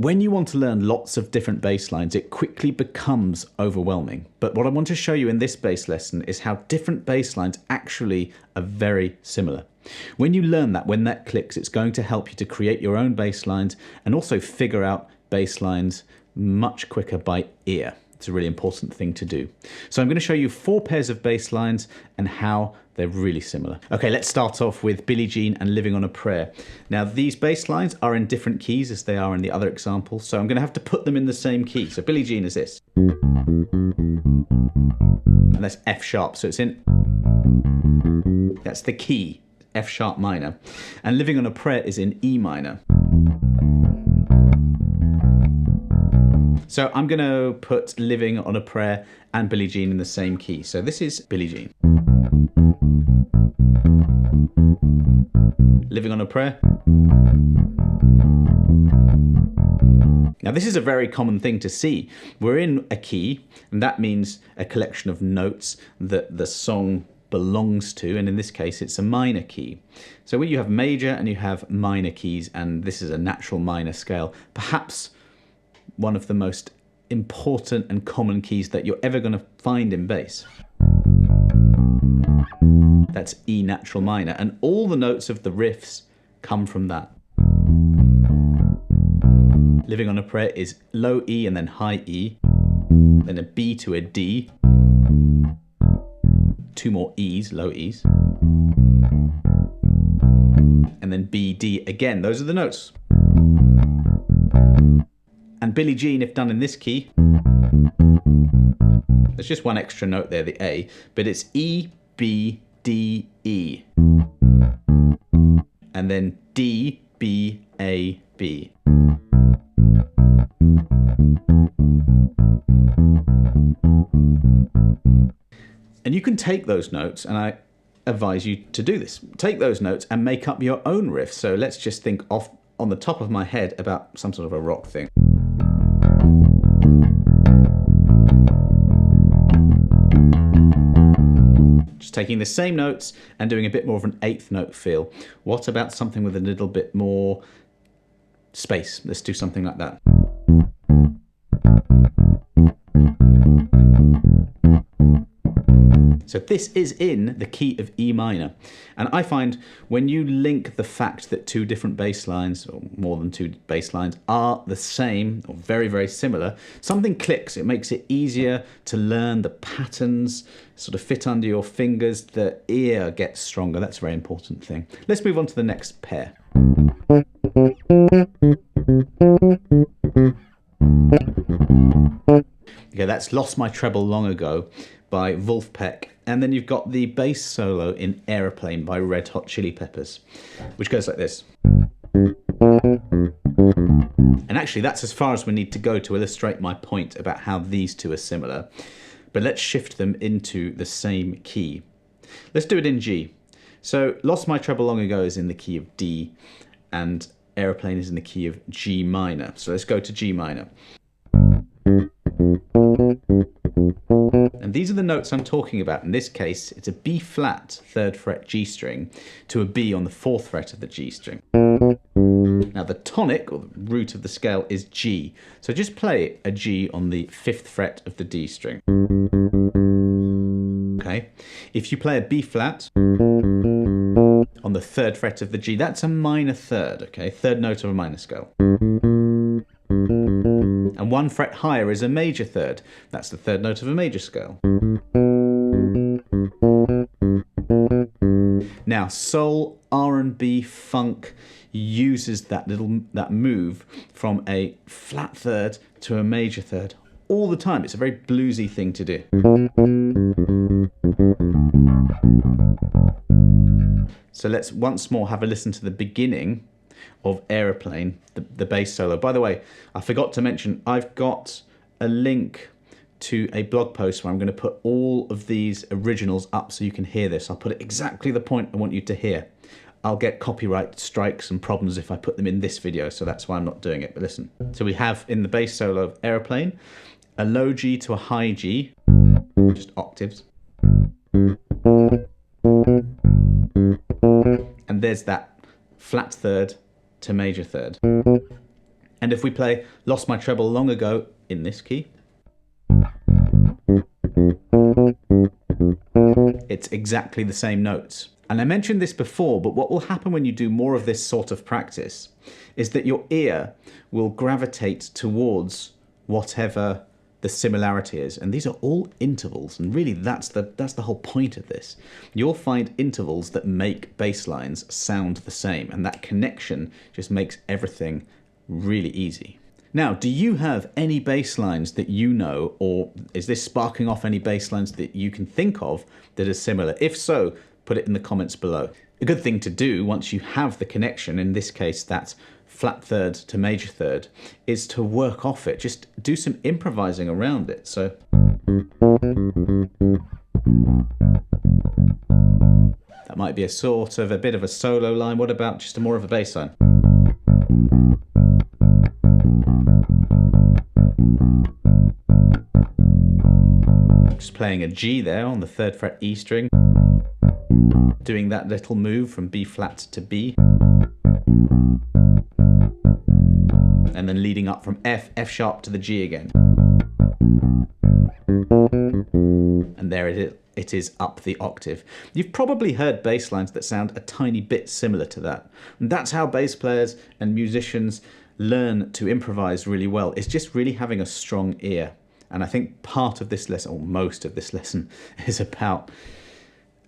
When you want to learn lots of different bass lines, it quickly becomes overwhelming. But what I want to show you in this bass lesson is how different bass lines actually are very similar. When you learn that, when that clicks, it's going to help you to create your own bass lines and also figure out bass lines much quicker by ear. It's a really important thing to do. So I'm going to show you 4 pairs of bass lines and how they're really similar. Okay, let's start off with Billie Jean and Living on a Prayer. Now these bass lines are in different keys as they are in the other examples, so I'm going to have to put them in the same key. So Billie Jean is this. And that's F sharp, so it's in... That's the key, F sharp minor. And Living on a Prayer is in E minor. So I'm going to put Living on a Prayer and Billie Jean in the same key. So this is Billie Jean. Living on a Prayer. Now this is a very common thing to see. We're in a key, and that means a collection of notes that the song belongs to, and in this case it's a minor key. So when you have major and you have minor keys, and this is a natural minor scale, perhaps one of the most important and common keys that you're ever going to find in bass. That's E natural minor, and all the notes of the riffs come from that. Living on a Prayer is low E and then high E, then a B to a D, 2 more E's, low E's, and then B, D again. Those are the notes. And Billie Jean, if done in this key, there's just one extra note there, the A, but it's E, B, D, E. And then D, B, A, B. And you can take those notes, and I advise you to do this. Take those notes and make up your own riff. So let's just think off on the top of my head about some sort of a rock thing. Just taking the same notes and doing a bit more of an 8th note feel. What about something with a little bit more space? Let's do something like that. So this is in the key of E minor. And I find when you link the fact that 2 different bass lines, or more than 2 bass lines, are the same or very, very similar, something clicks. It makes it easier to learn the patterns, sort of fit under your fingers. The ear gets stronger. That's a very important thing. Let's move on to the next pair. Okay, that's Lost My Treble Long Ago by Vulfpeck. And then you've got the bass solo in Aeroplane by Red Hot Chili Peppers, which goes like this. And actually that's as far as we need to go to illustrate my point about how these 2 are similar. But let's shift them into the same key. Let's do it in G. So Lost My Treble Long Ago is in the key of D, and Aeroplane is in the key of G minor. So let's go to G minor. And these are the notes I'm talking about. In this case, it's a B flat 3rd fret G string to a B on the 4th fret of the G string. Now the tonic, or the root of the scale, is G. So just play a G on the 5th fret of the D string. Okay. If you play a B flat on the 3rd fret of the G, that's a minor 3rd, okay? 3rd note of a minor scale. And 1 fret higher is a major 3rd. That's the 3rd note of a major scale. Now, soul, R&B, funk uses that move from a flat 3rd to a major 3rd all the time. It's a very bluesy thing to do. So let's once more have a listen to the beginning of Aeroplane, the bass solo. By the way, I forgot to mention, I've got a link to a blog post where I'm going to put all of these originals up so you can hear this. I'll put it exactly the point I want you to hear. I'll get copyright strikes and problems if I put them in this video, so that's why I'm not doing it. But listen. So we have in the bass solo of Aeroplane, a low G to a high G, just octaves. And there's that flat 3rd to major 3rd. And if we play Lost My Treble Long Ago in this key, it's exactly the same notes. And I mentioned this before, but what will happen when you do more of this sort of practice is that your ear will gravitate towards whatever the similarity is. And these are all intervals, and really that's the whole point of this. You'll find intervals that make bass lines sound the same, and that connection just makes everything really easy. Now, do you have any bass lines that you know, or is this sparking off any bass lines that you can think of that are similar? If so, put it in the comments below. A good thing to do once you have the connection, in this case that's flat third to major third, is to work off it. Just do some improvising around it. So that might be a sort of a bit of a solo line. What about just more of a bass line? Just playing a G there on the 3rd fret E string, doing that little move from B flat to B, and then leading up from F, F sharp to the G again. And there it is up the octave. You've probably heard bass lines that sound a tiny bit similar to that. And that's how bass players and musicians learn to improvise really well. It's just really having a strong ear. And I think part of this lesson, or most of this lesson, is about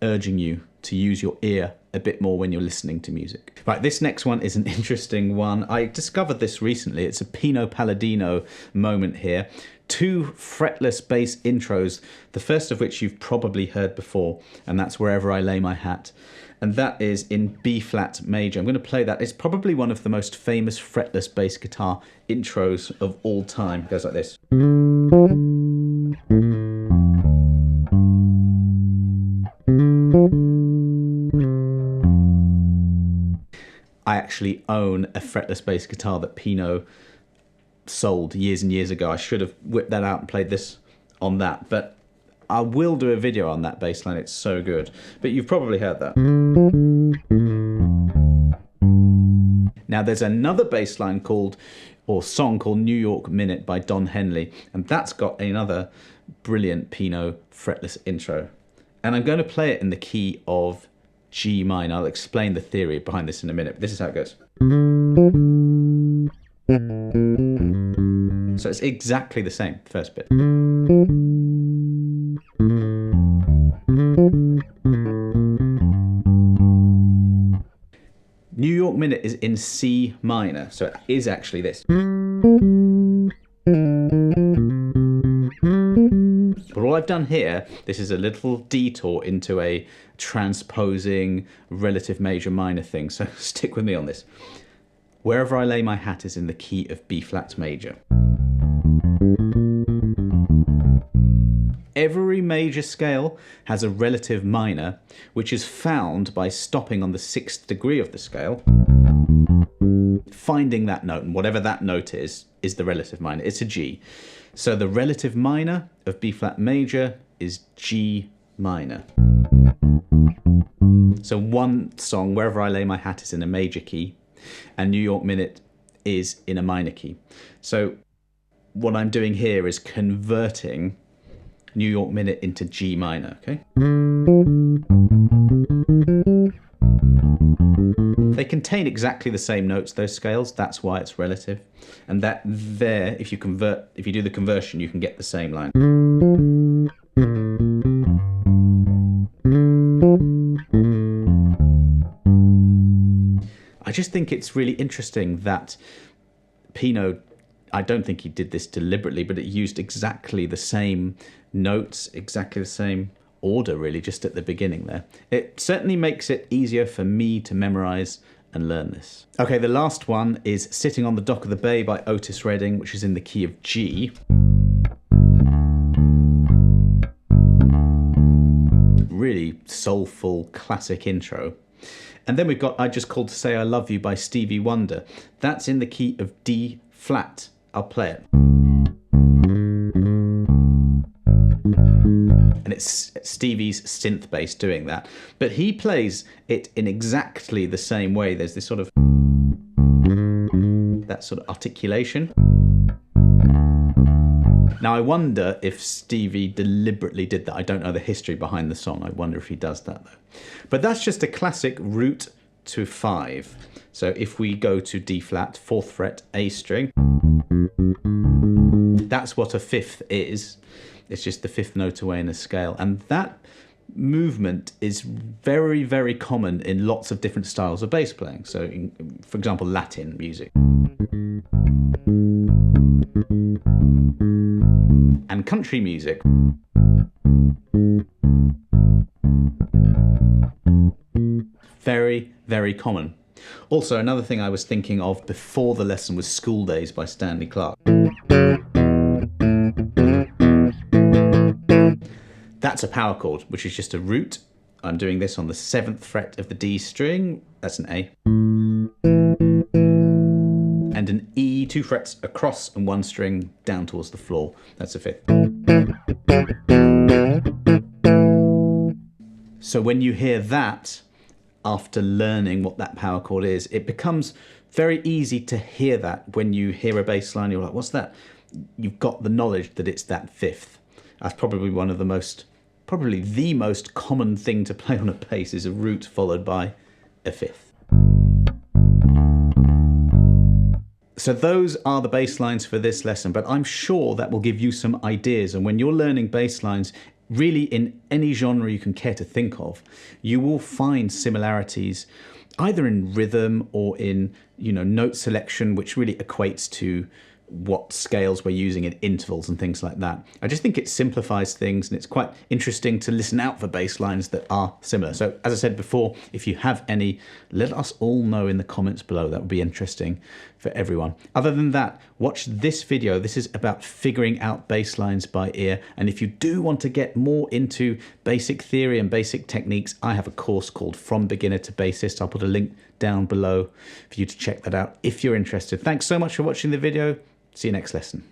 urging you to use your ear a bit more when you're listening to music. Right, this next one is an interesting one. I discovered this recently. It's a Pino Palladino moment here. 2 fretless bass intros, the first of which you've probably heard before, and that's Wherever I Lay My Hat. And that is in B flat major. I'm going to play that. It's probably one of the most famous fretless bass guitar intros of all time. It goes like this. I actually own a fretless bass guitar that Pino sold years and years ago. I should have whipped that out and played this on that, but I will do a video on that bass line. It's so good. But you've probably heard that. Now there's another bass line song called New York Minute by Don Henley, and that's got another brilliant Pino fretless intro. And I'm going to play it in the key of G minor. I'll explain the theory behind this in a minute, but this is how it goes. So it's exactly the same, first bit. New York Minute is in C minor, so it is actually this. But all I've done here, this is a little detour into a transposing relative major minor thing, so stick with me on this. Wherever I Lay My Hat is in the key of B flat major. Every major scale has a relative minor, which is found by stopping on the 6th degree of the scale, finding that note, and whatever that note is the relative minor. It's a G. So the relative minor of B flat major is G minor. So one song, Wherever I Lay My Hat, is in a major key, and New York Minute is in a minor key. So what I'm doing here is converting New York Minute into G minor, okay? They contain exactly the same notes, those scales, that's why it's relative. And that there, if you do the conversion, you can get the same line. I just think it's really interesting that Pino, I don't think he did this deliberately, but it used exactly the same notes, exactly the same order, really, just at the beginning there. It certainly makes it easier for me to memorize and learn this. Okay, the last one is Sitting on the Dock of the Bay by Otis Redding, which is in the key of G. Really soulful, classic intro. And then we've got I Just Called to Say I Love You by Stevie Wonder. That's in the key of D flat. I'll play it. And it's Stevie's synth bass doing that. But he plays it in exactly the same way. There's this sort of that that sort of articulation. Now I wonder if Stevie deliberately did that. I don't know the history behind the song. I wonder if he does that though. But that's just a classic root to 5. So if we go to D flat, 4th fret, A string, that's what a 5th is. It's just the 5th note away in a scale. And that movement is very, very common in lots of different styles of bass playing. So for example, Latin music. And country music. Very, very common. Also, another thing I was thinking of before the lesson was School Days by Stanley Clarke. That's a power chord, which is just a root. I'm doing this on the 7th fret of the D string. That's an A. And an E, 2 frets across and 1 string down towards the floor. That's a 5th. So when you hear that, after learning what that power chord is, it becomes very easy to hear that when you hear a bass line. You're like, what's that? You've got the knowledge that it's that 5th. That's probably one of the most, probably the most common thing to play on a bass is a root followed by a 5th. So those are the bass lines for this lesson, but I'm sure that will give you some ideas. And when you're learning bass lines, really in any genre you can care to think of, you will find similarities either in rhythm or in, note selection, which really equates to what scales we're using in intervals and things like that. I just think it simplifies things, and it's quite interesting to listen out for bass lines that are similar. So as I said before, if you have any, let us all know in the comments below. That would be interesting for everyone. Other than that, watch this video. This is about figuring out bass lines by ear. And if you do want to get more into basic theory and basic techniques, I have a course called From Beginner to Bassist. I'll put a link down below for you to check that out if you're interested. Thanks so much for watching the video. See you next lesson.